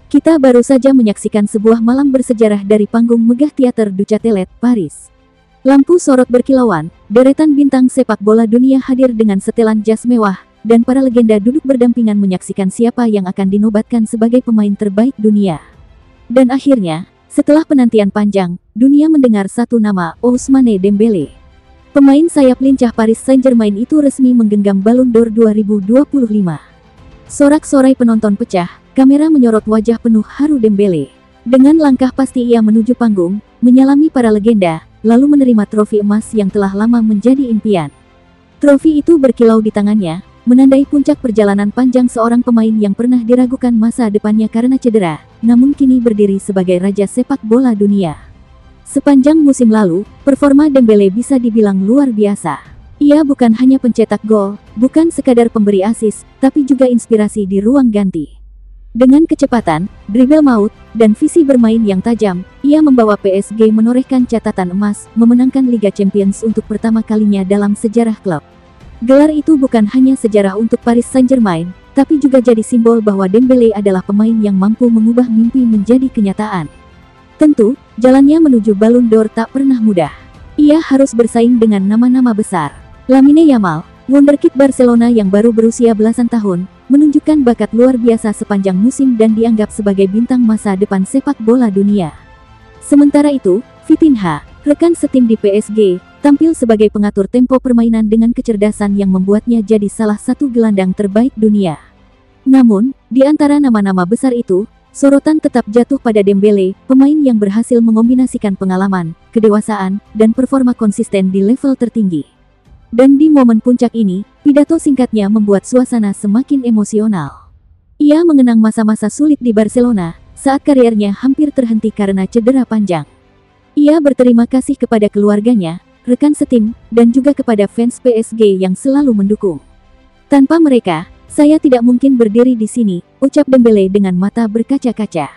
Kita baru saja menyaksikan sebuah malam bersejarah dari panggung megah Teater du Châtelet, Paris. Lampu sorot berkilauan, deretan bintang sepak bola dunia hadir dengan setelan jas mewah, dan para legenda duduk berdampingan menyaksikan siapa yang akan dinobatkan sebagai pemain terbaik dunia. Dan akhirnya, setelah penantian panjang, dunia mendengar satu nama, Ousmane Dembélé. Pemain sayap lincah Paris Saint-Germain itu resmi menggenggam Ballon d'Or 2025. Sorak-sorai penonton pecah, kamera menyorot wajah penuh haru Dembélé. Dengan langkah pasti ia menuju panggung, menyalami para legenda, lalu menerima trofi emas yang telah lama menjadi impian. Trofi itu berkilau di tangannya, menandai puncak perjalanan panjang seorang pemain yang pernah diragukan masa depannya karena cedera, namun kini berdiri sebagai raja sepak bola dunia. Sepanjang musim lalu, performa Dembélé bisa dibilang luar biasa. Ia bukan hanya pencetak gol, bukan sekadar pemberi asis, tapi juga inspirasi di ruang ganti. Dengan kecepatan, dribble maut, dan visi bermain yang tajam, ia membawa PSG menorehkan catatan emas, memenangkan Liga Champions untuk pertama kalinya dalam sejarah klub. Gelar itu bukan hanya sejarah untuk Paris Saint-Germain, tapi juga jadi simbol bahwa Dembélé adalah pemain yang mampu mengubah mimpi menjadi kenyataan. Tentu, jalannya menuju Ballon d'Or tak pernah mudah. Ia harus bersaing dengan nama-nama besar. Lamine Yamal, wonderkid Barcelona yang baru berusia belasan tahun, menunjukkan bakat luar biasa sepanjang musim dan dianggap sebagai bintang masa depan sepak bola dunia. Sementara itu, Vitinha, rekan setim di PSG, tampil sebagai pengatur tempo permainan dengan kecerdasan yang membuatnya jadi salah satu gelandang terbaik dunia. Namun, di antara nama-nama besar itu, sorotan tetap jatuh pada Dembélé, pemain yang berhasil mengombinasikan pengalaman, kedewasaan, dan performa konsisten di level tertinggi. Dan di momen puncak ini, pidato singkatnya membuat suasana semakin emosional. Ia mengenang masa-masa sulit di Barcelona, saat kariernya hampir terhenti karena cedera panjang. Ia berterima kasih kepada keluarganya, rekan setim, dan juga kepada fans PSG yang selalu mendukung. Tanpa mereka, saya tidak mungkin berdiri di sini, ucap Dembélé dengan mata berkaca-kaca.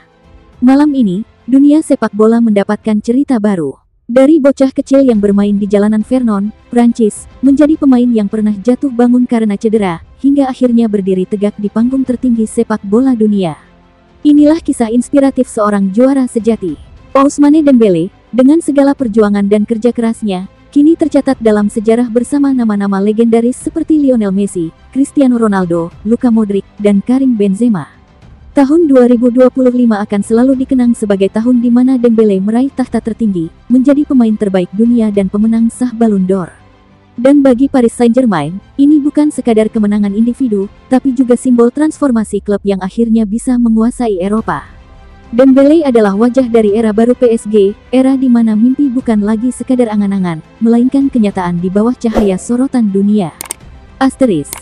Malam ini, dunia sepak bola mendapatkan cerita baru. Dari bocah kecil yang bermain di jalanan Vernon, Prancis, menjadi pemain yang pernah jatuh bangun karena cedera, hingga akhirnya berdiri tegak di panggung tertinggi sepak bola dunia. Inilah kisah inspiratif seorang juara sejati. Ousmane Dembélé, dengan segala perjuangan dan kerja kerasnya, kini tercatat dalam sejarah bersama nama-nama legendaris seperti Lionel Messi, Cristiano Ronaldo, Luka Modric, dan Karim Benzema. Tahun 2025 akan selalu dikenang sebagai tahun di mana Dembélé meraih tahta tertinggi, menjadi pemain terbaik dunia dan pemenang sah Ballon d'Or. Dan bagi Paris Saint-Germain, ini bukan sekadar kemenangan individu, tapi juga simbol transformasi klub yang akhirnya bisa menguasai Eropa. Dembélé adalah wajah dari era baru PSG, era di mana mimpi bukan lagi sekadar angan-angan, melainkan kenyataan di bawah cahaya sorotan dunia. Asteris.